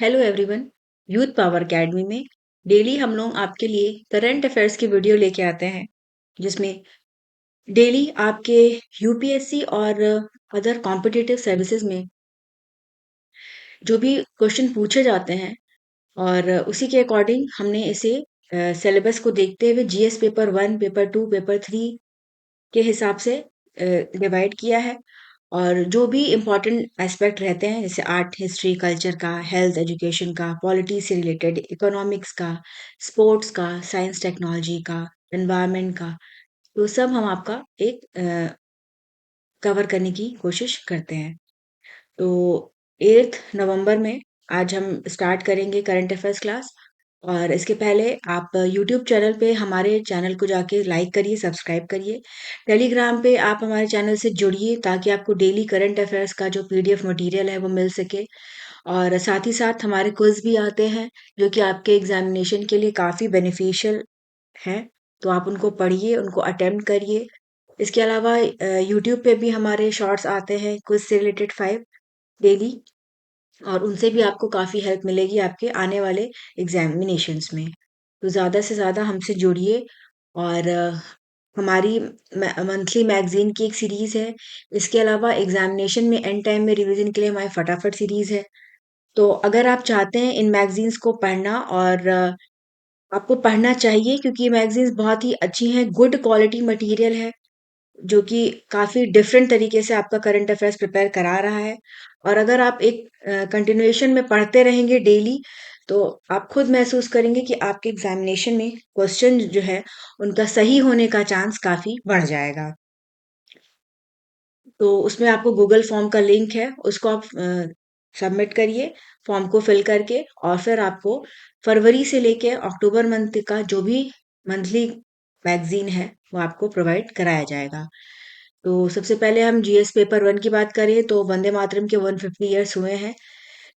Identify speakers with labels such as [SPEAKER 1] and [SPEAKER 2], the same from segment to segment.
[SPEAKER 1] Hello everyone. Youth power academy में daily हम लोग आपके लिए करंट अफेयर्स की वीडियो लेके आते हैं, जिसमें डेली आपके यूपीएससी और अदर कॉम्पिटिटिव सर्विसेज में जो भी क्वेश्चन पूछे जाते हैं और उसी के अकॉर्डिंग हमने इसे सिलेबस को देखते हुए जीएस पेपर 1, पेपर 2, पेपर 3 के हिसाब से डिवाइड किया है। और जो भी इम्पोर्टेंट एस्पेक्ट रहते हैं, जैसे आर्ट, हिस्ट्री, कल्चर का, हेल्थ, एजुकेशन का, पॉलिटी से रिलेटेड, इकोनॉमिक्स का, स्पोर्ट्स का, साइंस टेक्नोलॉजी का, एनवायरनमेंट का, तो सब हम आपका एक कवर करने की कोशिश करते हैं। तो 8 नवंबर में आज हम स्टार्ट करेंगे करंट अफेयर्स क्लास। और इसके पहले आप यूट्यूब चैनल पे हमारे चैनल को जाके लाइक करिए, सब्सक्राइब करिए। टेलीग्राम पे आप हमारे चैनल से जुड़िए ताकि आपको डेली करंट अफेयर्स का जो पीडीएफ मटेरियल है वो मिल सके। और साथ ही साथ हमारे क्विज भी आते हैं जो कि आपके एग्जामिनेशन के लिए काफ़ी बेनिफिशियल हैं। तो आप उनको पढ़िए, उनको अटेम्प्ट करिए। इसके अलावा यूट्यूब पे भी हमारे शॉर्ट्स आते हैं क्विज से रिलेटेड 5 डेली, और उनसे भी आपको काफ़ी हेल्प मिलेगी आपके आने वाले एग्जामिनेशंस में। तो ज़्यादा से ज़्यादा हमसे जुड़िए। और हमारी मंथली मैगजीन की एक सीरीज़ है। इसके अलावा एग्जामिनेशन में एंड टाइम में रिवीजन के लिए हमारी फटाफट सीरीज़ है। तो अगर आप चाहते हैं इन मैगजीन्स को पढ़ना, और आपको पढ़ना चाहिए क्योंकि ये मैगजीन्स बहुत ही अच्छी हैं, गुड क्वालिटी मटेरियल है जो कि काफ़ी डिफरेंट तरीके से आपका करंट अफेयर्स प्रिपेयर करा रहा है। और अगर आप एक कंटिन्यूएशन में पढ़ते रहेंगे डेली, तो आप खुद महसूस करेंगे कि आपके एग्जामिनेशन में क्वेश्चन जो है उनका सही होने का चांस काफ़ी बढ़ जाएगा। तो उसमें आपको गूगल फॉर्म का लिंक है, उसको आप सबमिट करिए फॉर्म को फिल करके, और फिर आपको फरवरी से लेके अक्टूबर मंथ का जो भी मंथली मैगजीन है वो आपको प्रोवाइड कराया जाएगा। तो सबसे पहले हम जीएस पेपर 1 की बात करें तो वंदे मातरम के 150 ईयर्स हुए हैं।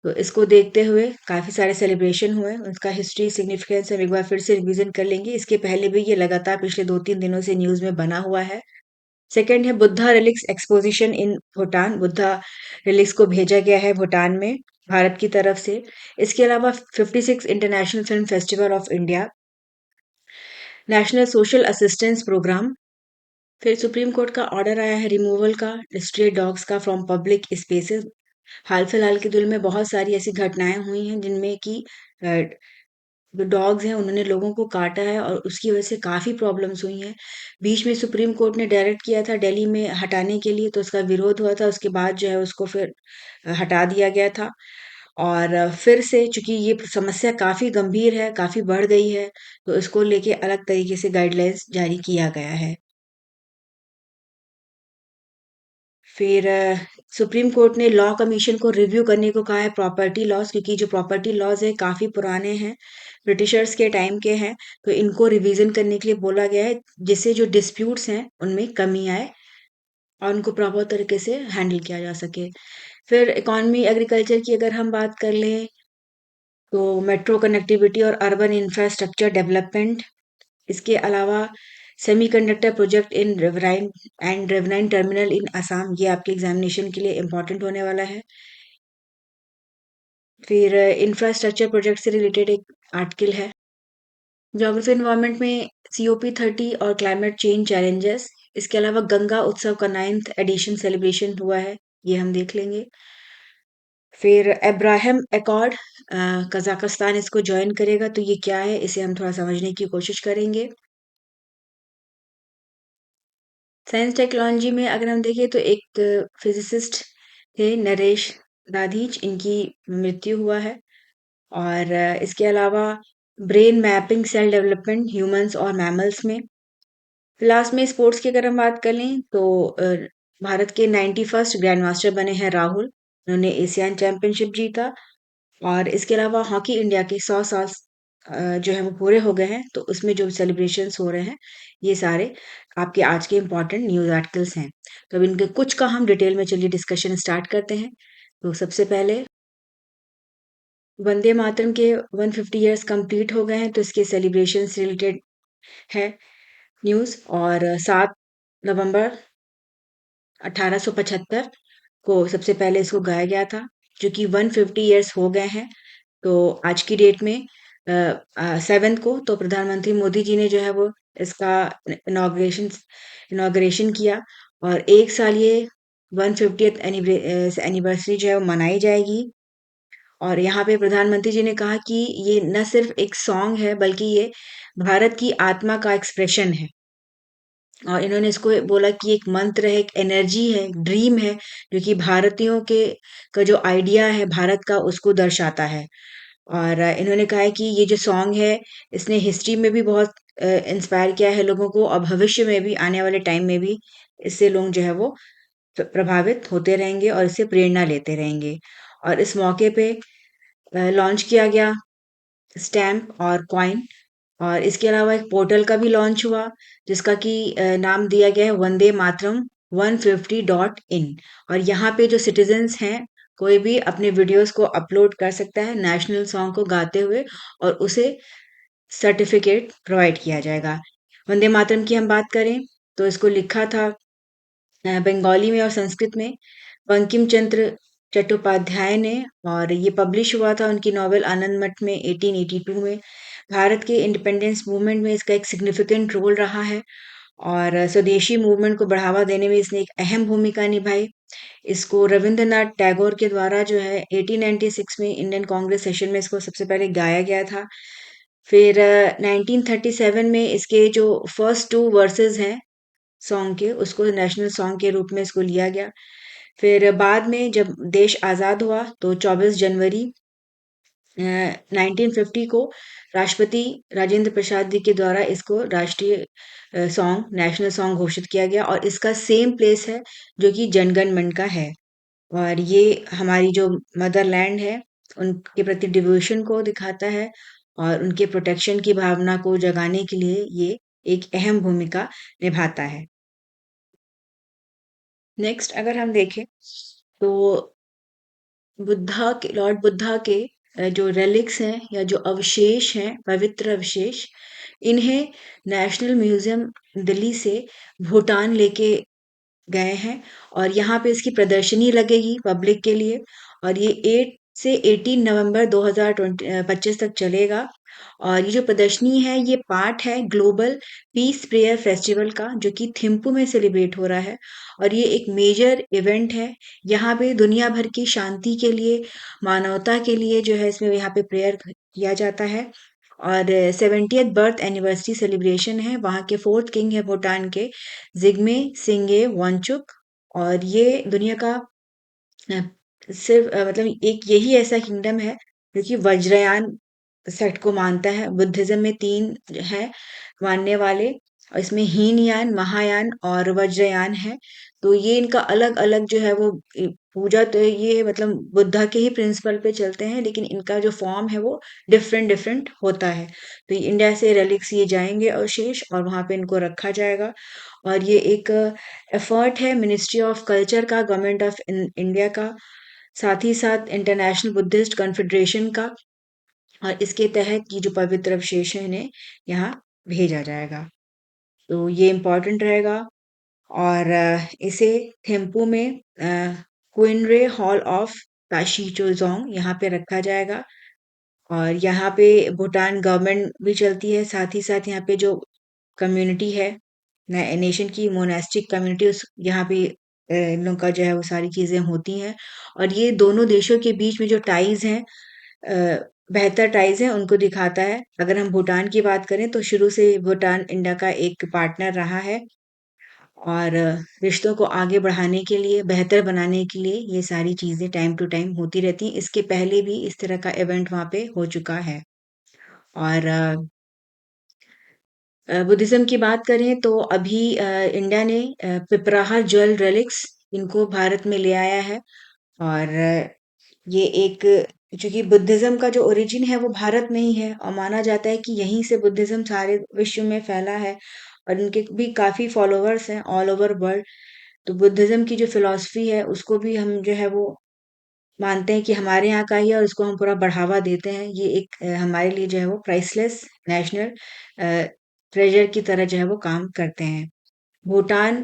[SPEAKER 1] तो इसको देखते हुए काफ़ी सारे सेलिब्रेशन हुए, उसका हिस्ट्री सिग्निफिकेंस हम एक बार फिर से रिवीजन कर लेंगे। इसके पहले भी ये लगातार पिछले 2-3 दिनों से न्यूज़ में बना हुआ है। सेकंड है बुद्धा रिलिक्स एक्सपोजिशन इन भूटान। बुद्धा रिलिक्स को भेजा गया है भूटान में भारत की तरफ से। इसके अलावा 56 international film festival of India, national social assistance programme. फिर सुप्रीम कोर्ट का ऑर्डर आया है रिमूवल का स्ट्रे डॉग्स का फ्रॉम पब्लिक स्पेसेस। हाल फिलहाल के दिनों में बहुत सारी ऐसी घटनाएं हुई हैं जिनमें कि अ, जो डॉग्स हैं उन्होंने लोगों को काटा है और उसकी वजह से काफ़ी प्रॉब्लम्स हुई हैं। बीच में सुप्रीम कोर्ट ने डायरेक्ट किया था दिल्ली में हटाने के लिए, तो उसका विरोध हुआ था। उसके बाद जो है उसको फिर हटा दिया गया था। और फिर से चूँकि ये समस्या काफ़ी गंभीर है, काफ़ी बढ़ गई है, तो इसको लेके अलग तरीके से गाइडलाइंस जारी किया गया है। फिर सुप्रीम कोर्ट ने लॉ कमीशन को रिव्यू करने को कहा है प्रॉपर्टी लॉज, क्योंकि जो प्रॉपर्टी लॉज है काफ़ी पुराने हैं, ब्रिटिशर्स के टाइम के हैं। तो इनको रिवीजन करने के लिए बोला गया है, जिससे जो डिस्प्यूट्स हैं उनमें कमी आए और उनको प्रॉपर तरीके से हैंडल किया जा सके। फिर इकोनॉमी एग्रीकल्चर की अगर हम बात कर लें तो मेट्रो कनेक्टिविटी और अर्बन इंफ्रास्ट्रक्चर डेवलपमेंट। इसके अलावा semiconductor project in riverine and riverine terminal in Assam, ये आपके एग्जामिनेशन के लिए इम्पोर्टेंट होने वाला है। फिर इंफ्रास्ट्रक्चर प्रोजेक्ट से रिलेटेड एक आर्टिकल है। ज्योग्राफी एनवायरनमेंट में COP30 और क्लाइमेट चेंज चैलेंजेस। इसके अलावा गंगा उत्सव का 9th एडिशन सेलिब्रेशन हुआ है, ये हम देख लेंगे। फिर अब्राहम अकॉर्ड, कजाकिस्तान इसको ज्वाइन करेगा, तो ये क्या है इसे हम थोड़ा समझने की कोशिश करेंगे। साइंस टेक्नोलॉजी में अगर हम देखें तो एक फिजिसिस्ट थे नरेश दाधीच, इनकी मृत्यु हुआ है। और इसके अलावा brain mapping cell development humans और मैमल्स में। लास्ट में स्पोर्ट्स की अगर हम बात कर लें तो भारत के 91st ग्रैंड मास्टर बने हैं राहुल, उन्होंने एशियन चैंपियनशिप जीता। और इसके अलावा हॉकी इंडिया के 100 साल जो है वो पूरे हो गए हैं, तो उसमें जो सेलिब्रेशंस हो रहे हैं ये सारे आपके आज के इम्पोर्टेंट न्यूज़ आर्टिकल्स हैं। तो अब इनके कुछ का हम डिटेल में चलिए डिस्कशन स्टार्ट करते हैं। तो सबसे पहले वंदे मातरम के 150 ईयर्स कंप्लीट हो गए हैं, तो इसके सेलिब्रेशन से रिलेटेड है न्यूज़। और 7 नवंबर 1875 को सबसे पहले इसको गाया गया था, जो कि 150 ईयर्स हो गए हैं। तो आज की डेट में 7th को तो प्रधानमंत्री मोदी जी ने जो है वो इसका इनॉग्रेशन इनॉग्रेशन किया और 1 साल ये 150th एनिवर्सरी जो है वो मनाई जाएगी। और यहाँ पे प्रधानमंत्री जी ने कहा कि ये न सिर्फ एक सॉन्ग है बल्कि ये भारत की आत्मा का एक्सप्रेशन है। और इन्होंने इसको बोला कि एक मंत्र है, एक एनर्जी है, एक ड्रीम है, जो कि भारतीयों के का जो आइडिया है भारत का उसको दर्शाता है। और इन्होंने कहा है कि ये जो सॉन्ग है इसने हिस्ट्री में भी बहुत इंस्पायर किया है लोगों को और भविष्य में भी आने वाले टाइम में भी इससे लोग जो है वो प्रभावित होते रहेंगे और इससे प्रेरणा लेते रहेंगे। और इस मौके पे लॉन्च किया गया स्टैम्प और कॉइन और इसके अलावा एक पोर्टल का भी लॉन्च हुआ जिसका कि नाम दिया गया है वंदे मातरम 150 डॉट इन। और यहाँ पे जो सिटीजन्स हैं कोई भी अपने वीडियोस को अपलोड कर सकता है नेशनल सॉन्ग को गाते हुए और उसे सर्टिफिकेट प्रोवाइड किया जाएगा। वंदे मातरम की हम बात करें तो इसको लिखा था बंगाली में और संस्कृत में बंकिम चंद्र चट्टोपाध्याय ने और ये पब्लिश हुआ था उनकी नॉवेल आनंद मठ में 1882 में। भारत के इंडिपेंडेंस मूवमेंट में इसका एक सिग्निफिकेंट रोल रहा है और स्वदेशी मूवमेंट को बढ़ावा देने में इसने एक अहम भूमिका निभाई। इसको रविंद्रनाथ टैगोर के द्वारा जो है 1896 में इंडियन कांग्रेस सेशन में इसको सबसे पहले गाया गया था। फिर 1937 में इसके जो फर्स्ट टू वर्सेस हैं सॉन्ग के उसको नेशनल सॉन्ग के रूप में इसको लिया गया। फिर बाद में जब देश आज़ाद हुआ तो 24 जनवरी 1950 को राष्ट्रपति राजेंद्र प्रसाद जी के द्वारा इसको राष्ट्रीय सॉन्ग नेशनल सॉन्ग घोषित किया गया और इसका सेम प्लेस है जो कि जनगण मन का है। और ये हमारी जो मदरलैंड है उनके प्रति डिवोशन को दिखाता है और उनके प्रोटेक्शन की भावना को जगाने के लिए ये एक अहम भूमिका निभाता है। नेक्स्ट अगर हम देखें तो लॉर्ड बुद्धा के जो रेलिक्स हैं या जो अवशेष हैं पवित्र अवशेष इन्हें नेशनल म्यूजियम दिल्ली से भूटान लेके गए हैं और यहाँ पे इसकी प्रदर्शनी लगेगी पब्लिक के लिए और ये 8 से 18 नवंबर 2025 तक चलेगा। और ये जो प्रदर्शनी है ये पार्ट है ग्लोबल पीस प्रेयर फेस्टिवल का जो कि थिम्पू में सेलिब्रेट हो रहा है और ये एक मेजर इवेंट है। यहाँ पे दुनिया भर की शांति के लिए मानवता के लिए जो है इसमें यहाँ पे प्रेयर किया जाता है। और 70th बर्थ एनिवर्सरी सेलिब्रेशन है वहाँ के फोर्थ किंग है भूटान के जिग्मे सिंगे वांगचुक। और ये दुनिया का अ, सिर्फ मतलब एक यही ऐसा किंगडम है जो कि वज्रयान सेट को मानता है। बुद्धिज्म में 3 है मानने वाले और इसमें हीनयान, महायान और वज्रयान है। तो ये इनका अलग-अलग जो है वो पूजा तो ये मतलब बुद्धा के ही प्रिंसिपल पे चलते हैं लेकिन इनका जो फॉर्म है वो डिफरेंट डिफरेंट होता है। तो ये इंडिया से रेलिक्स ये जाएँगे अवशेष और वहाँ पे इनको रखा जाएगा। और ये एक एफर्ट है मिनिस्ट्री ऑफ कल्चर का, गवर्नमेंट ऑफ इंडिया का, साथ ही साथ इंटरनेशनल बुद्धिस्ट कॉन्फेडरेशन का। और इसके तहत ये जो पवित्र अवशेष है इन्हें यहाँ भेजा जाएगा। तो ये इम्पोर्टेंट रहेगा और इसे थिम्पू में क्विनरे हॉल ऑफ ताशीचोज़ोंग यहाँ पे रखा जाएगा। और यहाँ पे भूटान गवर्नमेंट भी चलती है साथ ही साथ यहाँ पे जो कम्युनिटी है नेशन की मोनास्टिक कम्युनिटी उस यहाँ पे इन लोग का जो है वो सारी चीज़ें होती हैं। और ये दोनों देशों के बीच में जो टाइज़ हैं बेहतर टाइज़ हैं उनको दिखाता है। अगर हम भूटान की बात करें तो शुरू से भूटान इंडिया का एक पार्टनर रहा है और रिश्तों को आगे बढ़ाने के लिए, बेहतर बनाने के लिए ये सारी चीज़ें टाइम टू टाइम होती रहती हैं। इसके पहले भी इस तरह का इवेंट वहाँ पे हो चुका है। और बुद्धिज़्म की बात करें तो अभी इंडिया ने पिपराहा ज्वेल रेलिक्स इनको भारत में ले आया है। और ये एक चूँकि बुद्धिज़्म का जो ओरिजिन है वो भारत में ही है और माना जाता है कि यहीं से बुद्धिज़्म सारे विश्व में फैला है और इनके भी काफ़ी फॉलोवर्स हैं ऑल ओवर वर्ल्ड। तो बुद्धिज़्म की जो फ़िलॉसफ़ी है उसको भी हम जो है वो मानते हैं कि हमारे यहाँ का ही है और उसको हम पूरा बढ़ावा देते हैं। ये एक हमारे लिए जो है वो प्राइसलेस नेशनल ट्रेजर की तरह जो है वो काम करते हैं। भूटान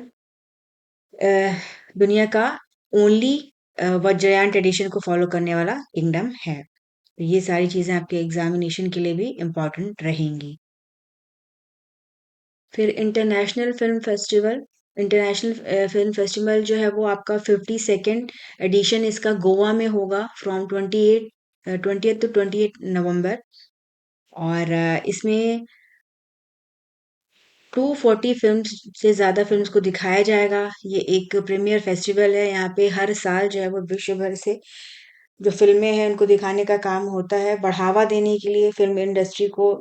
[SPEAKER 1] अ, दुनिया का ओनली वज्रयान ट्रेडिशन को फॉलो करने वाला किंगडम है। तो ये सारी चीज़ें आपके एग्ज़ामिनेशन के लिए भी इम्पोर्टेंट रहेंगी। फिर इंटरनेशनल फ़िल्म फेस्टिवल जो है वो आपका 52nd एडिशन इसका गोवा में होगा फ्रॉम 20th टू 28 नवंबर। और इसमें 240 फ़िल्म्स से ज़्यादा फ़िल्म्स को दिखाया जाएगा। ये एक प्रीमियर फेस्टिवल है, यहाँ पे हर साल जो है वो विश्व भर से जो फ़िल्में हैं उनको दिखाने का काम होता है, बढ़ावा देने के लिए फ़िल्म इंडस्ट्री को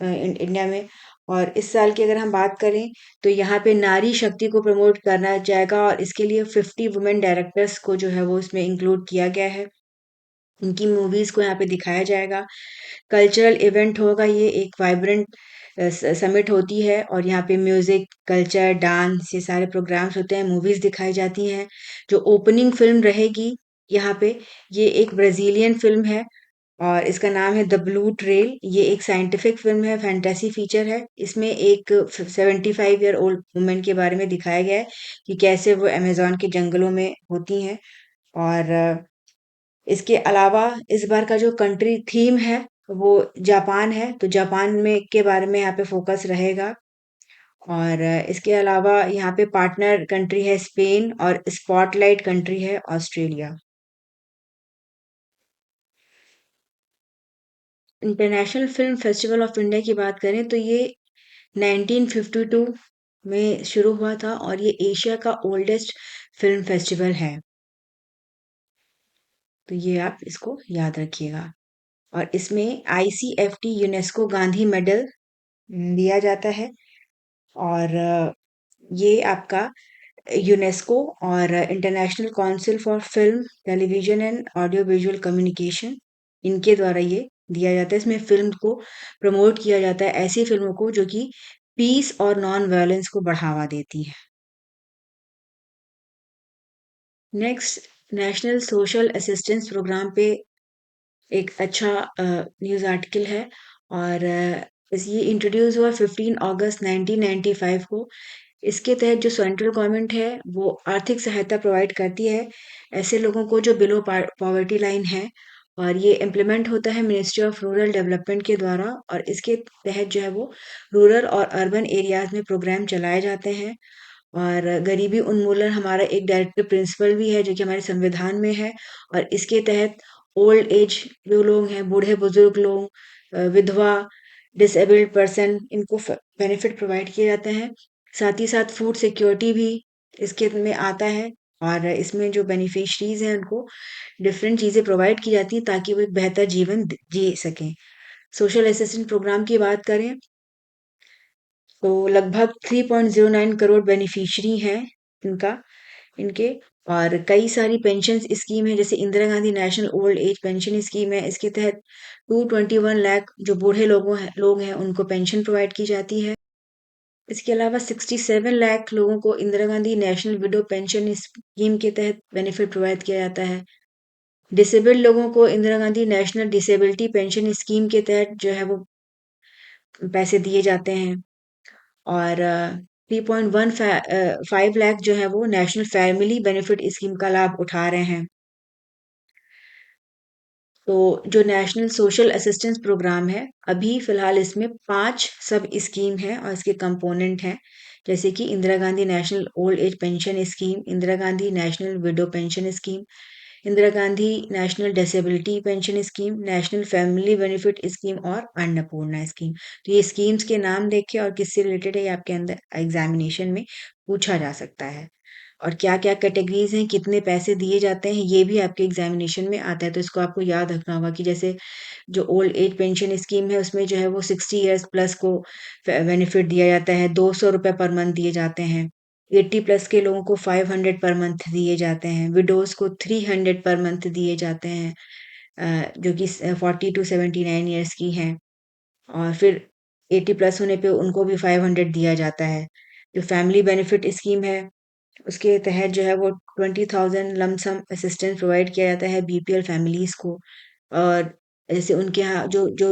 [SPEAKER 1] इंडिया में। और इस साल की अगर हम बात करें तो यहाँ पे नारी शक्ति को प्रमोट करना जाएगा और इसके लिए 50 वुमेन डायरेक्टर्स को जो है वो इसमें इंक्लूड किया गया है। उनकी मूवीज़ को यहाँ पे दिखाया जाएगा। कल्चरल इवेंट होगा ये, एक वाइब्रेंट समिट होती है और यहाँ पे म्यूजिक, कल्चर, डांस ये सारे प्रोग्राम्स होते हैं, मूवीज दिखाई जाती हैं। जो ओपनिंग फिल्म रहेगी यहाँ पे, ये एक ब्राजीलियन फिल्म है और इसका नाम है द ब्लू ट्रेल। ये एक साइंटिफिक फिल्म है, फैंटेसी फीचर है। इसमें एक 75 ईयर ओल्ड वुमेन के बारे में दिखाया गया है कि कैसे वो अमेज़न के जंगलों में होती हैं। और इसके अलावा इस बार का जो कंट्री थीम है वो जापान है, तो जापान में के बारे में यहाँ पे फोकस रहेगा। और इसके अलावा यहाँ पे पार्टनर कंट्री है स्पेन और स्पॉटलाइट कंट्री है Australia. International film festival of India की बात करें तो ये 1952 में शुरू हुआ था और ये एशिया का ओल्डेस्ट फिल्म फेस्टिवल है। तो ये आप इसको याद रखिएगा। और इसमें आईसीएफटी यूनेस्को गांधी मेडल दिया जाता है। और ये आपका यूनेस्को और international council for film, television and audio visual communication, इनके द्वारा ये दिया जाता है। इसमें फिल्म को प्रमोट किया जाता है, ऐसी फिल्मों को जो कि पीस और नॉन वायलेंस को बढ़ावा देती है। Next, national social assistance programme पे एक अच्छा न्यूज़ आर्टिकल है। और ये इंट्रोड्यूस हुआ 15 अगस्त 1995 को। इसके तहत जो सेंट्रल गवर्नमेंट है वो आर्थिक सहायता प्रोवाइड करती है ऐसे लोगों को जो बिलो पॉवर्टी लाइन है। और ये इम्प्लीमेंट होता है मिनिस्ट्री ऑफ रूरल डेवलपमेंट के द्वारा। और इसके तहत जो है वो रूरल और अर्बन एरियाज में प्रोग्राम चलाए जाते हैं। और गरीबी उन्मूलन हमारा एक डायरेक्टिव प्रिंसिपल भी है जो कि हमारे संविधान में है। और इसके तहत ओल्ड एज जो लोग हैं, बूढ़े बुजुर्ग लोग, विधवा, डिसेबल्ड पर्सन, इनको बेनिफिट प्रोवाइड किए जाते हैं। साथ ही साथ फूड सिक्योरिटी भी इसके में आता है। और इसमें जो बेनिफिशरीज हैं उनको डिफरेंट चीज़ें प्रोवाइड की जाती हैं ताकि वो एक बेहतर जीवन जी सकें। सोशल असिस्टेंस प्रोग्राम की बात करें तो लगभग 3.09 करोड़ बेनिफिशियरी हैं इनका इनके। और कई सारी पेंशन स्कीम है, जैसे Indira Gandhi national old age pension scheme है। इसके तहत 221 लाख जो बूढ़े लोग हैं उनको पेंशन प्रोवाइड की जाती है। इसके अलावा 67 लाख लोगों को Indira Gandhi national window pension scheme के तहत बेनिफिट प्रोवाइड किया जाता है। डिसेबल्ड लोगों को Indira Gandhi national disability pension scheme के तहत जो है वो पैसे दिए जाते हैं। और 3.15 लाख जो है वो नेशनल फैमिली बेनिफिट स्कीम का लाभ उठा रहे हैं। तो जो नेशनल सोशल असिस्टेंस प्रोग्राम है, अभी फिलहाल इसमें 5 सब स्कीम है और इसके कंपोनेंट हैं, जैसे कि Indira Gandhi national old age pension scheme, Indira Gandhi national window pension scheme, Indira Gandhi national disability pension scheme, national family benefit scheme और अन्नपूर्णा स्कीम। तो ये स्कीम्स के नाम देखे और किससे रिलेटेड है ये आपके अंदर एग्जामिनेशन में पूछा जा सकता है। और क्या-क्या कैटेगरीज हैं, कितने पैसे दिए जाते हैं, ये भी आपके एग्जामिनेशन में आता है। तो इसको आपको याद रखना होगा कि जैसे जो ओल्ड एज पेंशन स्कीम है उसमें जो है वो 60 ईयर्स प्लस को बेनिफिट दिया जाता है, 200 रुपये पर मंथ दिए जाते हैं। 80 प्लस के लोगों को 500 पर मंथ दिए जाते हैं। विडोज को 300 पर मंथ दिए जाते हैं, जो कि 40 to 79 ईयर्स की हैं। और फिर 80 प्लस होने पे उनको भी 500 दिया जाता है। जो फैमिली बेनिफिट स्कीम है उसके तहत जो है वो 20,000 लमसम असिस्टेंस प्रोवाइड किया जाता है बीपीएल फैमिलीज को। और जैसे उनके यहाँ जो जो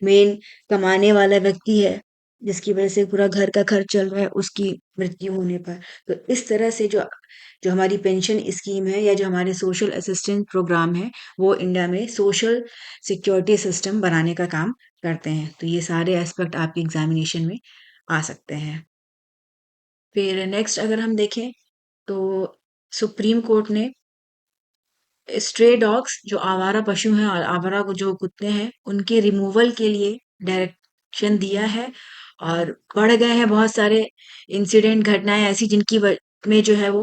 [SPEAKER 1] मेन कमाने वाला व्यक्ति है जिसकी वजह से पूरा घर का खर्च चल रहा है उसकी मृत्यु होने पर। तो इस तरह से जो जो हमारी पेंशन स्कीम है या जो हमारे सोशल असिस्टेंस प्रोग्राम है, वो इंडिया में सोशल सिक्योरिटी सिस्टम बनाने का काम करते हैं। तो ये सारे एस्पेक्ट आपके एग्जामिनेशन में आ सकते हैं। फिर नेक्स्ट अगर हम देखें तो सुप्रीम कोर्ट ने स्ट्रे डॉग्स जो आवारा पशु हैं और आवारा को जो कुत्ते हैं उनके रिमूवल के लिए डायरेक्शन दिया है। और बढ़ गए हैं बहुत सारे इंसिडेंट घटनाएं ऐसी में जो है वो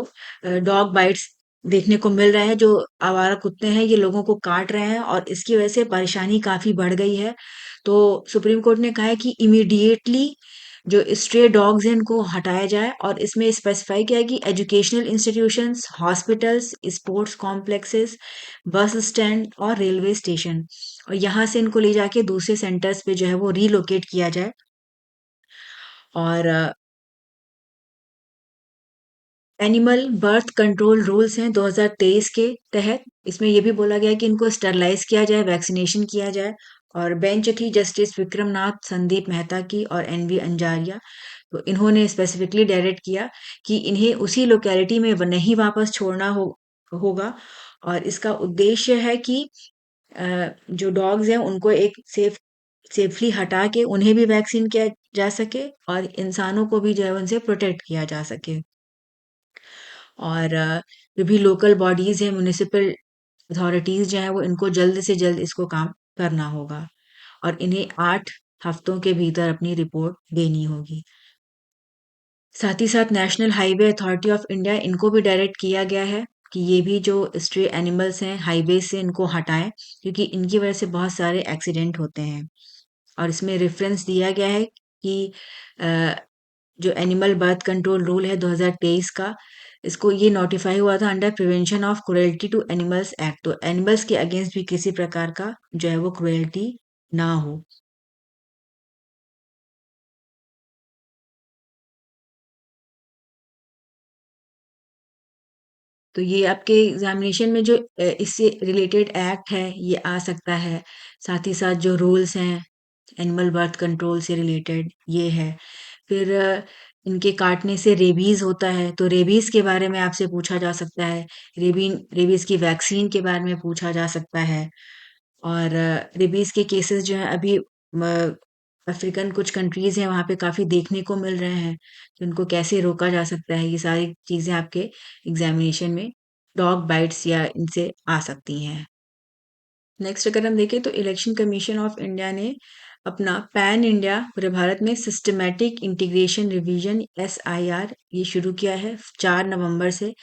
[SPEAKER 1] डॉग बाइट्स देखने को मिल रहे हैं। जो आवारा कुत्ते हैं ये लोगों को काट रहे हैं और इसकी वजह से परेशानी काफी बढ़ गई है। तो सुप्रीम कोर्ट ने कहा है कि इमीडिएटली जो स्ट्रे डॉग्स हैं इनको हटाया जाए और इसमें स्पेसिफाई किया है कि educational institutions, hospitals, sports complexes, bus stand और रेलवे स्टेशन और यहाँ से इनको ले जाके दूसरे सेंटर्स पे जो है वो रीलोकेट किया जाए। और एनिमल बर्थ कंट्रोल रूल्स हैं 2023 के तहत। इसमें ये भी बोला गया है कि इनको स्टरलाइज किया जाए, वैक्सीनेशन किया जाए। और बेंच थी जस्टिस विक्रमनाथ, संदीप मेहता की और एनवी अंजारिया। तो इन्होंने स्पेसिफिकली डायरेक्ट किया कि इन्हें उसी लोकेलिटी में नहीं वापस छोड़ना होगा। और इसका उद्देश्य है कि जो डॉग्स हैं उनको एक सेफली हटा के उन्हें भी वैक्सीन किया जा सके और इंसानों को भी जो है उनसे प्रोटेक्ट किया जा सके। और जो भी लोकल बॉडीज हैं, म्युनिसिपल अथॉरिटीज जो है वो इनको जल्द से जल्द इसको काम करना होगा और इन्हें 8 हफ्तों के भीतर अपनी रिपोर्ट देनी होगी। साथ ही साथ national highway authority of India इनको भी डायरेक्ट किया गया है कि ये भी जो स्ट्रे एनिमल्स हैं हाईवे से इनको हटाएं, क्योंकि इनकी वजह से बहुत सारे एक्सीडेंट होते हैं। और इसमें रेफरेंस दिया गया है कि अ, जो एनिमल बर्थ कंट्रोल रूल है 2023 का, इसको ये नोटिफाई हुआ था under prevention of cruelty to animals act. तो एनिमल्स के अगेंस्ट भी किसी प्रकार का जो है वो क्रुएल्टी ना हो। तो ये आपके एग्जामिनेशन में जो इससे रिलेटेड एक्ट है ये आ सकता है। साथ ही साथ जो रूल्स हैं एनिमल बर्थ कंट्रोल से रिलेटेड ये है। फिर इनके काटने से रेबीज होता है तो रेबीज के बारे में आपसे पूछा जा सकता है। रेबीज की वैक्सीन के बारे में पूछा जा सकता है। और रेबीज के केसेस जो है अभी अफ्रीकन कुछ कंट्रीज हैं वहाँ पे काफी देखने को मिल रहे हैं। तो उनको कैसे रोका जा सकता है ये सारी चीजें आपके एग्जामिनेशन में डॉग बाइट्स या इनसे आ सकती हैं। नेक्स्ट अगर हम देखें तो इलेक्शन कमीशन ऑफ इंडिया ने अपना पैन इंडिया पूरे भारत में सिस्टमैटिक इंटीग्रेशन रिवीजन SIR ये शुरू किया है 4 नवंबर से।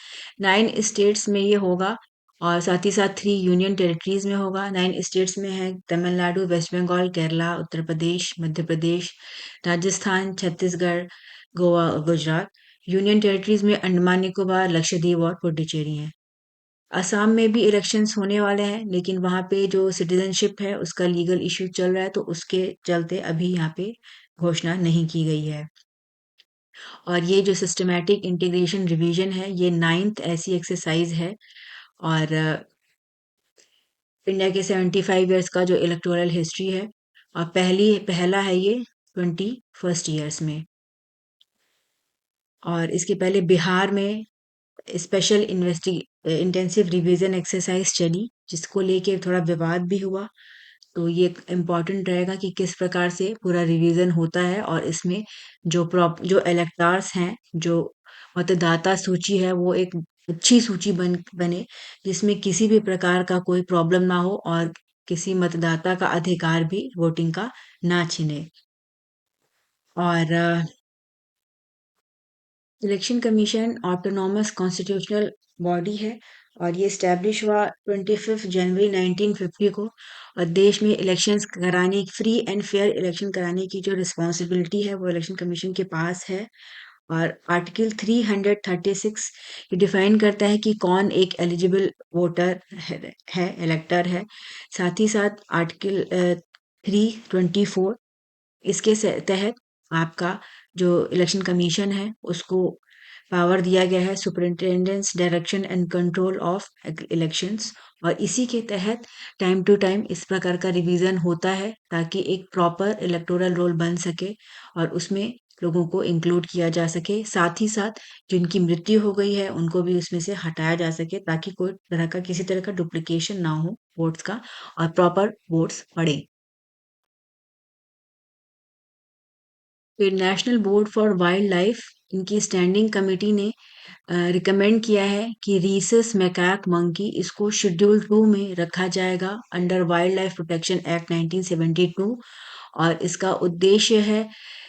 [SPEAKER 1] 9 स्टेट्स में ये होगा और साथ ही साथ 3 यूनियन टेरिटरीज में होगा। 9 स्टेट्स में है तमिलनाडु, वेस्ट बंगाल, केरला, उत्तर प्रदेश, मध्य प्रदेश, राजस्थान, छत्तीसगढ़, गोवा और गुजरात। यूनियन टेरिटरीज में अंडमान निकोबार, लक्षद्वीप और पुडुचेरी है। असम में भी इलेक्शंस होने वाले हैं लेकिन वहाँ पे जो सिटीजनशिप है उसका लीगल इश्यू चल रहा है तो उसके चलते अभी यहाँ पे घोषणा नहीं की गई है। और ये जो सिस्टमैटिक इंटीग्रेशन रिवीजन है ये 9th ऐसी एक्सरसाइज है। और इंडिया के 75 ईयर्स का जो इलेक्टोरल हिस्ट्री है और पहला है ये 21st ईयर्स में। और इसके पहले बिहार में स्पेशल इंटेंसिव रिवीजन एक्सरसाइज चली जिसको लेके थोड़ा विवाद भी हुआ। तो ये इम्पोर्टेंट रहेगा कि किस प्रकार से पूरा रिवीजन होता है और इसमें जो इलेक्टर्स हैं, जो मतदाता सूची है वो एक अच्छी सूची बने जिसमें किसी भी प्रकार का कोई प्रॉब्लम ना हो और किसी मतदाता का अधिकार भी वोटिंग का ना छिने। और election commission autonomous constitutional body है और ये स्टैब्लिश हुआ 25 जनवरी 1950 को। और देश में इलेक्शंस कराने, फ्री एंड फेयर इलेक्शन कराने की जो रिस्पॉन्सिबिलिटी है वो इलेक्शन कमीशन के पास है। और आर्टिकल 336 ये डिफाइन करता है कि कौन एक एलिजिबल वोटर है इलेक्टर है। साथ ही साथ आर्टिकल 324 इसके तहत आपका जो इलेक्शन कमीशन है उसको पावर दिया गया है superintendence direction and control of elections, और इसी के तहत टाइम टू टाइम इस प्रकार का रिवीजन होता है ताकि एक प्रॉपर इलेक्टोरल रोल बन सके और उसमें लोगों को इंक्लूड किया जा सके। साथ ही साथ जिनकी मृत्यु हो गई है उनको भी उसमें से हटाया जा सके ताकि कोई तरह का किसी तरह का डुप्लीकेशन ना हो वोट्स का और प्रॉपर वोट्स पड़े। फिर national board for wild life, इनकी स्टैंडिंग कमेटी ने रिकमेंड किया है कि रीसस मैकाक मंकी इसको शेड्यूल 2 में रखा जाएगा under wild life protection act 1972, और इसका उद्देश्य है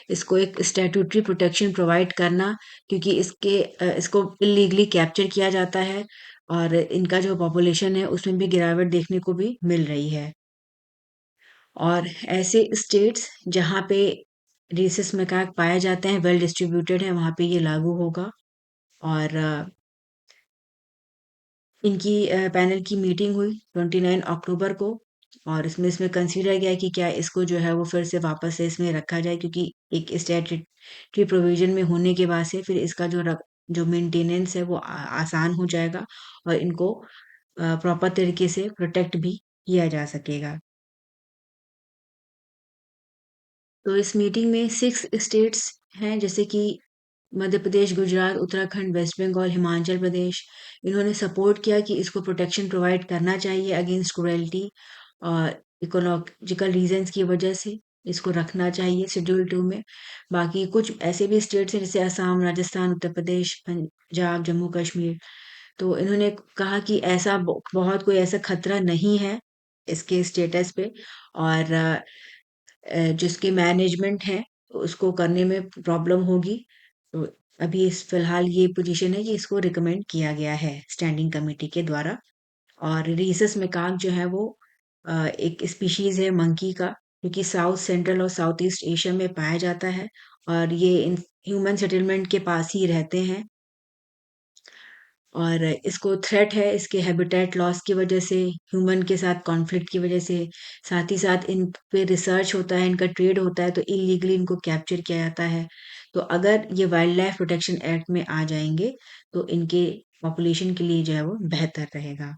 [SPEAKER 1] इसको एक स्टैट्यूटरी प्रोटेक्शन प्रोवाइड करना, क्योंकि इसको इलीगली कैप्चर किया जाता है और इनका जो पॉपुलेशन है उसमें भी गिरावट देखने को भी मिल रही है। और ऐसे स्टेट्स जहाँ पे rhesus macaque पाए जाते हैं, वेल डिस्ट्रीब्यूटेड है, वहाँ पे ये लागू होगा। और इनकी पैनल की मीटिंग हुई 29 अक्टूबर को, और इसमें कंसीडर किया कि क्या इसको जो है वो फिर से वापस से इसमें रखा जाए, क्योंकि एक स्टैट्यूटरी प्रोविजन में होने के बाद से फिर इसका जो मेंटेनेंस है वो आसान हो जाएगा और इनको प्रॉपर तरीके से प्रोटेक्ट भी किया जा सकेगा। तो इस मीटिंग में 6 स्टेट्स हैं, जैसे कि मध्य प्रदेश, गुजरात, उत्तराखंड, वेस्ट बंगाल, हिमाचल प्रदेश। इन्होंने सपोर्ट किया कि इसको प्रोटेक्शन प्रोवाइड करना चाहिए अगेंस्ट क्रुएल्टी और इकोलॉजिकल रीजंस की वजह से इसको रखना चाहिए शेड्यूल 2 में। बाकी कुछ ऐसे भी स्टेट्स हैं जैसे असम, राजस्थान, उत्तर प्रदेश, पंजाब, जम्मू कश्मीर। तो इन्होंने कहा कि ऐसा बहुत कोई ऐसा खतरा नहीं है इसके स्टेटस पे, और जिसकी मैनेजमेंट है उसको करने में प्रॉब्लम होगी। तो अभी इस फिलहाल ये पोजीशन है कि इसको रिकमेंड किया गया है स्टैंडिंग कमेटी के द्वारा। और रीसस मेकाक जो है वो एक स्पीशीज है मंकी का, क्योंकि साउथ सेंट्रल और साउथ ईस्ट एशिया में पाया जाता है और ये ह्यूमन सेटलमेंट के पास ही रहते हैं। और इसको थ्रेट है इसके हैबिटेट लॉस की वजह से, ह्यूमन के साथ कॉन्फ्लिक्ट की वजह से। साथ ही साथ इन पे रिसर्च होता है, इनका ट्रेड होता है, तो इलीगली इनको कैप्चर किया जाता है। तो अगर ये वाइल्ड लाइफ प्रोटेक्शन एक्ट में आ जाएंगे तो इनके पॉपुलेशन के लिए जो है वो बेहतर रहेगा।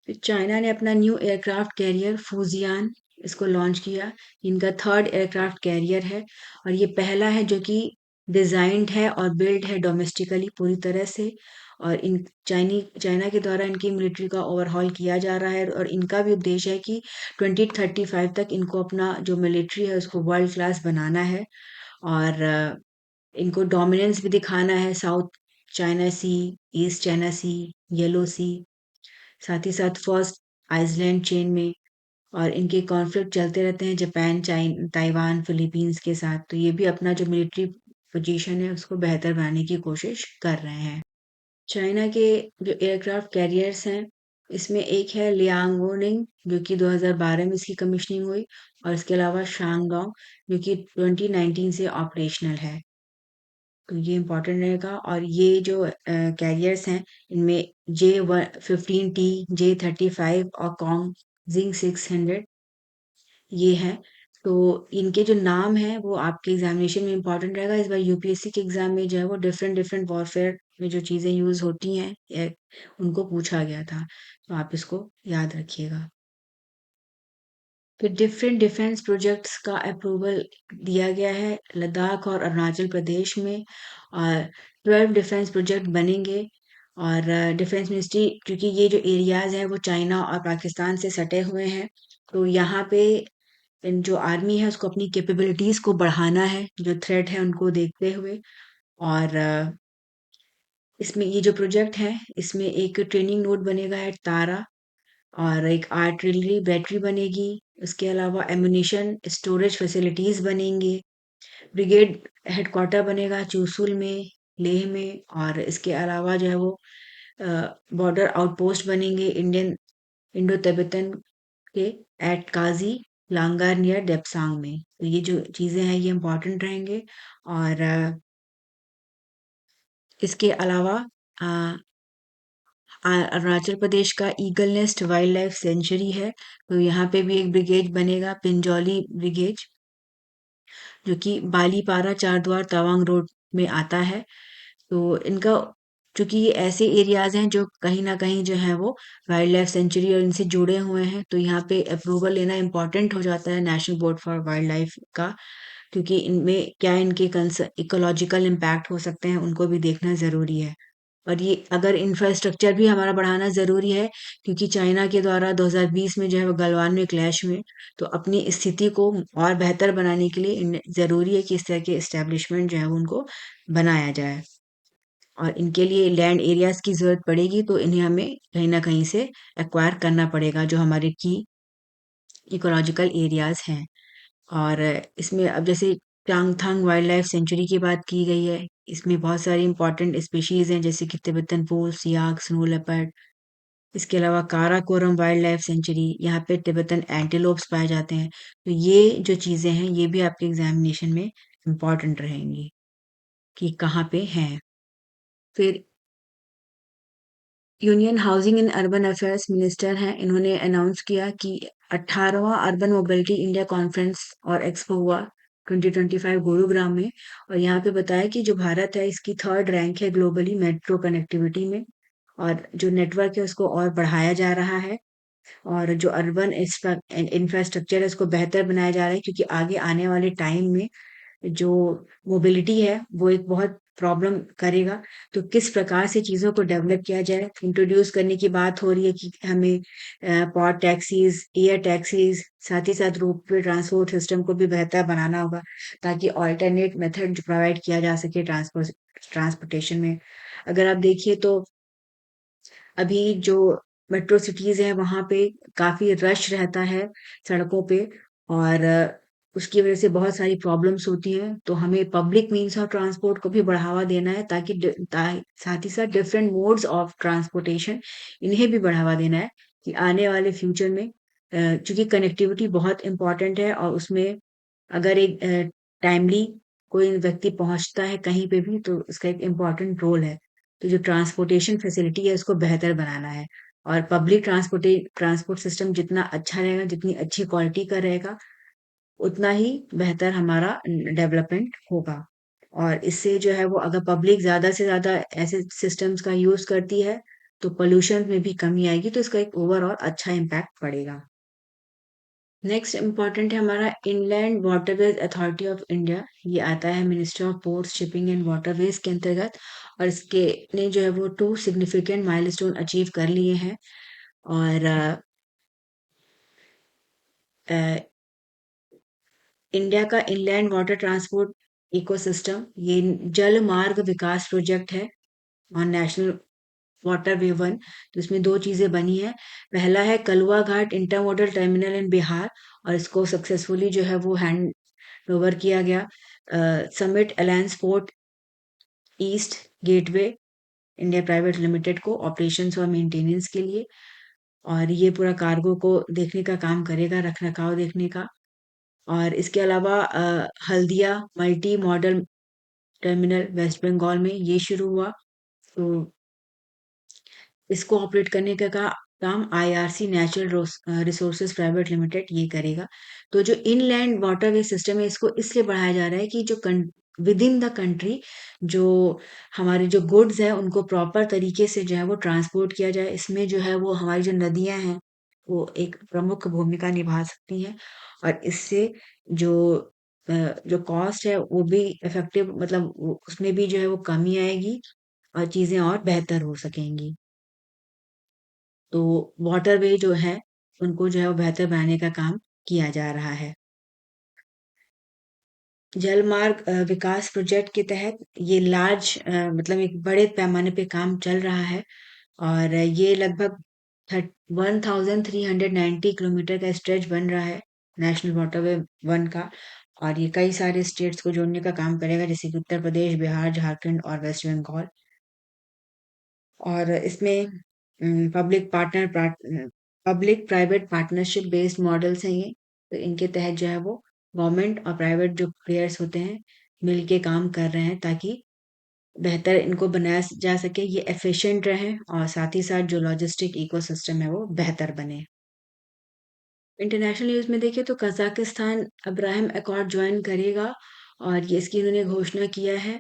[SPEAKER 1] फिर चाइना ने अपना न्यू एयरक्राफ्ट कैरियर फूजियान इसको लॉन्च किया। इनका थर्ड एयरक्राफ्ट कैरियर है और ये पहला है जो कि डिजाइन्ड है और बिल्ड है डोमेस्टिकली पूरी तरह से। और इन चाइना के द्वारा इनकी मिलिट्री का ओवरहॉल किया जा रहा है और इनका भी उद्देश्य है कि 2035 तक इनको अपना जो मिलिट्री है उसको वर्ल्ड क्लास बनाना है। और इनको डोमिनेंस भी दिखाना है साउथ चाइना सी, ईस्ट चाइना सी, येलो सी, साथ ही साथ फर्स्ट आइसलैंड चेन में। और इनके कॉन्फ्लिक्ट चलते रहते हैं जापान, ताइवान, फिलीपींस के साथ। तो ये भी अपना जो मिलिट्री पोजीशन है उसको बेहतर बनाने की कोशिश कर रहे हैं। चाइना के जो एयरक्राफ्ट कैरियर्स हैं इसमें एक है लियांगोनिंग जो कि 2012 में इसकी कमीशनिंग हुई, और इसके अलावा शांगडोंग जो कि 2019 से ऑपरेशनल है। तो ये इम्पोर्टेंट रहेगा। और ये जो कैरियर्स हैं इनमें J-15T, J-35 और कॉन्ग जिंग 600 ये है। तो इनके जो नाम है वो आपके एग्जामिनेशन में इम्पोर्टेंट रहेगा। इस बार यूपीएससी के एग्जाम में जो है वो डिफरेंट डिफरेंट वॉरफेयर में जो चीज़ें यूज होती हैं उनको पूछा गया था, तो आप इसको याद रखिएगा। फिर डिफरेंट डिफेंस प्रोजेक्ट्स का अप्रूवल दिया गया है लद्दाख और अरुणाचल प्रदेश में, और 12 डिफेंस प्रोजेक्ट बनेंगे। और डिफेंस मिनिस्ट्री, क्योंकि ये जो एरियाज हैं वो चाइना और पाकिस्तान से सटे हुए हैं, तो यहाँ पे जो आर्मी है उसको अपनी कैपेबिलिटीज को बढ़ाना है जो थ्रेट है उनको देखते हुए। और इसमें ये जो प्रोजेक्ट है इसमें एक ट्रेनिंग नोड बनेगा है तारा, और एक आर्टिलरी बैटरी बनेगी। उसके अलावा एम्यूनिशन स्टोरेज फैसिलिटीज बनेंगे। ब्रिगेड हेडक्वार्टर बनेगा चूसुल में, लेह में। और इसके अलावा जो है वो बॉर्डर आउटपोस्ट बनेंगे इंडो तिब्बतन के एट काजी लांगार नियर डेप्सांग में। तो ये जो चीजें हैं ये इम्पोर्टेंट रहेंगे। और इसके अलावा अ, अरुणाचल प्रदेश का eagle nest wild life sanctuary है, तो यहाँ पे भी एक ब्रिगेड बनेगा पिंजौली ब्रिगेड, जो कि बालीपारा चारद्वार तवांग रोड में आता है। तो इनका चूँकि ये ऐसे एरियाज़ हैं जो कहीं न कहीं जो है वो वाइल्ड लाइफ सेंचुरी और इनसे जुड़े हुए हैं, तो यहाँ पे अप्रूवल लेना इम्पोर्टेंट हो जाता है national board for wild life का, क्योंकि इनमें क्या इनके इकोलॉजिकल इम्पैक्ट हो सकते हैं, उनको भी देखना ज़रूरी है। और ये अगर इंफ्रास्ट्रक्चर भी हमारा बढ़ाना ज़रूरी है, क्योंकि चाइना के द्वारा 2020 में जो है वो गलवान में क्लैश हुए, तो अपनी स्थिति को और बेहतर बनाने के लिए ज़रूरी है कि इस तरह के एस्टेब्लिशमेंट जो है वो उनको बनाया जाए। और इनके लिए लैंड एरियाज़ की ज़रूरत पड़ेगी, तो इन्हें हमें कहीं न कहीं से एक्वायर करना पड़ेगा, जो हमारे की इकोलॉजिकल एरियाज़ हैं। और इसमें अब जैसे चांगथांग वाइल्ड लाइफ सेंचुरी की बात की गई है, इसमें बहुत सारी इम्पोर्टेंट स्पीशीज़ हैं, जैसे कि तिब्बतन पोस, याक, स्नो लेपर्ड। इसके अलावा काराकोरम वाइल्ड लाइफ सेंचुरी, यहाँ पे तिब्बतन एंटीलोप्स पाए जाते हैं। तो ये जो चीज़ें हैं, ये भी आपके एग्ज़ामिनेशन में इम्पोर्टेंट रहेंगी कि कहाँ पे हैं। फिर union housing and urban affairs minister हैं, इन्होंने अनाउंस किया कि 18वां अर्बन मोबिलिटी इंडिया कॉन्फ्रेंस और एक्सपो हुआ 2025 गुरुग्राम में। और यहाँ पे बताया कि जो भारत है इसकी थर्ड रैंक है ग्लोबली मेट्रो कनेक्टिविटी में, और जो नेटवर्क है उसको और बढ़ाया जा रहा है, और जो अर्बन इंफ्रास्ट्रक्चर है उसको बेहतर बनाया जा रहा है, क्योंकि आगे आने वाले टाइम में जो मोबिलिटी है वो एक बहुत प्रॉब्लम करेगा। तो किस प्रकार से चीज़ों को डेवलप किया जाए, इंट्रोड्यूस करने की बात हो रही है कि हमें पॉड टैक्सीज़, एयर टैक्सीज़, साथ ही साथ रोपवे ट्रांसपोर्ट सिस्टम को भी बेहतर बनाना होगा, ताकि अल्टरनेट मेथड जो प्रोवाइड किया जा सके ट्रांसपोर्टेशन में। अगर आप देखिए तो अभी जो मेट्रो सिटीज़ हैं वहाँ पे काफ़ी रश रहता है सड़कों पे, और उसकी वज़ह से बहुत सारी प्रॉब्लम्स होती हैं। तो हमें पब्लिक मीन्स ऑफ ट्रांसपोर्ट को भी बढ़ावा देना है, ताकि साथ ही साथ डिफरेंट मोड्स ऑफ ट्रांसपोर्टेशन इन्हें भी बढ़ावा देना है, कि आने वाले फ्यूचर में चूँकि कनेक्टिविटी बहुत इम्पोर्टेंट है, और उसमें अगर एक टाइमली कोई व्यक्ति पहुँचता है कहीं पे भी, तो उसका एक इम्पोर्टेंट रोल है। तो जो ट्रांसपोर्टेशन फैसिलिटी है उसको बेहतर बनाना है, और पब्लिक ट्रांसपोर्ट सिस्टम जितना अच्छा रहेगा, जितनी अच्छी क्वालिटी का रहेगा, उतना ही बेहतर हमारा डेवलपमेंट होगा। और इससे जो है वो अगर पब्लिक ज़्यादा से ज़्यादा ऐसे सिस्टम्स का यूज़ करती है, तो पॉल्यूशन में भी कमी आएगी, तो इसका एक ओवरऑल अच्छा इम्पैक्ट पड़ेगा। नेक्स्ट इम्पोर्टेंट है हमारा inland waterways authority of India. ये आता है ministry of ports, shipping and waterways के अंतर्गत, और इसके ने जो है वो 2 सिग्निफिकेंट माइलस्टोन अचीव कर लिए हैं। और अ, इंडिया का इनलैंड वाटर ट्रांसपोर्ट इकोसिस्टम, ये जल मार्ग विकास प्रोजेक्ट है और नेशनल वाटरवे वन। तो इसमें 2 चीज़ें बनी हैं। पहला है कलवा घाट इंटरमोडल टर्मिनल इन बिहार, और इसको सक्सेसफुली जो है वो हैंड ओवर किया गया summit alliance port east gateway India private limited को ऑपरेशंस और मेंटेनेंस के लिए। और ये पूरा कार्गो को देखने का काम करेगा, रख-रखाव देखने का। और इसके अलावा Haldia multi modal terminal West Bengal में ये शुरू हुआ। तो इसको ऑपरेट करने का काम IRC natural resources private limited ये करेगा। तो जो इनलैंड वाटरवे सिस्टम है इसको इसलिए बढ़ाया जा रहा है कि जो विद इन द कंट्री जो हमारे जो गुड्स है उनको प्रॉपर तरीके से जो है वो ट्रांसपोर्ट किया जाए। इसमें जो है वो हमारी जो नदियां हैं वो एक प्रमुख भूमिका निभा सकती हैं, और इससे जो जो कॉस्ट है वो भी इफेक्टिव, मतलब उसमें भी जो है वो कमी आएगी, और चीजें और बेहतर हो सकेंगी। तो वाटरवे जो है, उनको जो है वो बेहतर बनाने का काम किया जा रहा है। जलमार्ग विकास प्रोजेक्ट के तहत ये लार्ज मतलब एक बड़े पैमाने पे काम चल रहा है, और ये लगभग 1390 किलोमीटर का स्ट्रेच बन रहा है नेशनल वाटरवे वन का। और ये कई सारे स्टेट्स को जोड़ने का काम करेगा, जैसे कि उत्तर प्रदेश, बिहार, झारखंड और वेस्ट बंगाल। और इसमें public private partnership based models हैं ये। तो इनके तहत जो है वो गवर्नमेंट और प्राइवेट जो प्लेयर्स होते हैं मिल के काम कर रहे हैं, ताकि बेहतर इनको बनाया जा सके, ये एफिशिएंट रहे, और साथ ही साथ जो लॉजिस्टिक इकोसिस्टम है वो बेहतर बने। इंटरनेशनल न्यूज़ में देखें तो कजाकिस्तान अब्राहम अकॉर्ड ज्वाइन करेगा, और ये इसकी इन्होंने घोषणा किया है।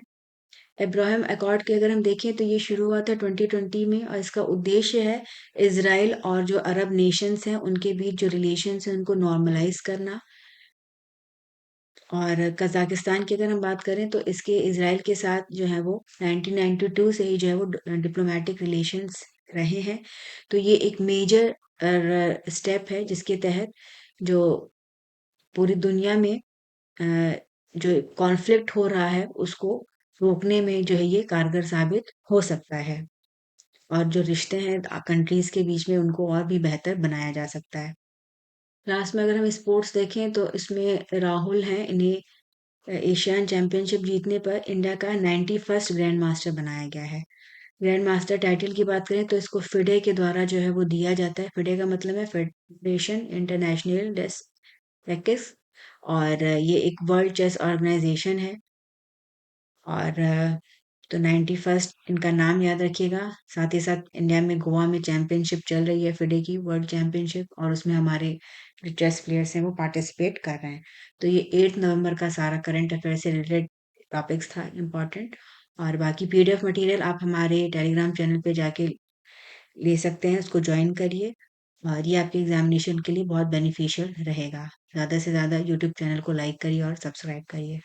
[SPEAKER 1] अब्राहम अकॉर्ड की अगर हम देखें तो ये शुरू हुआ था 2020 में और इसका उद्देश्य है इज़राइल और जो अरब नेशंस हैं उनके बीच जो रिलेशंस हैं उनको नॉर्मलाइज़ करना। और कज़ाकिस्तान की अगर हम बात करें तो इसके इज़राइल के साथ जो है वो 1992 से ही जो है वो डिप्लोमेटिक रिलेशंस रहे हैं। तो ये एक मेजर स्टेप है जिसके तहत जो पूरी दुनिया में जो कॉन्फ्लिक्ट हो रहा है उसको रोकने में जो है ये कारगर साबित हो सकता है और जो रिश्ते हैं कंट्रीज के बीच में उनको और भी बेहतर बनाया जा सकता है। लास्ट में अगर हम स्पोर्ट्स देखें तो इसमें राहुल हैं, इन्हें एशियन चैंपियनशिप जीतने पर इंडिया का 91st ग्रैंड मास्टर बनाया गया है। ग्रैंड मास्टर टाइटल की बात करें तो इसको फिडे के द्वारा जो है वो दिया जाता है। फिडे का मतलब है फेडरेशन इंटरनेशनल डेस एक्स और ये एक वर्ल्ड चेस ऑर्गेनाइजेशन है। और तो 91st इनका नाम याद रखिएगा। साथ ही साथ इंडिया में गोवा में चैंपियनशिप चल रही है फिडे की वर्ल्ड चैंपियनशिप और उसमें हमारे जो चेस प्लेयर्स हैं वो पार्टिसिपेट कर रहे हैं। तो ये 8 नवंबर का सारा करंट अफेयर से रिलेटेड टॉपिक्स था इम्पोर्टेंट। और बाकी पीडीएफ मटेरियल आप हमारे टेलीग्राम चैनल पे जाके ले सकते हैं, उसको ज्वाइन करिए और ये आपके एग्जामिनेशन के लिए बहुत बेनिफिशियल रहेगा। ज़्यादा से ज़्यादा यूट्यूब चैनल को लाइक करिए और सब्सक्राइब करिए।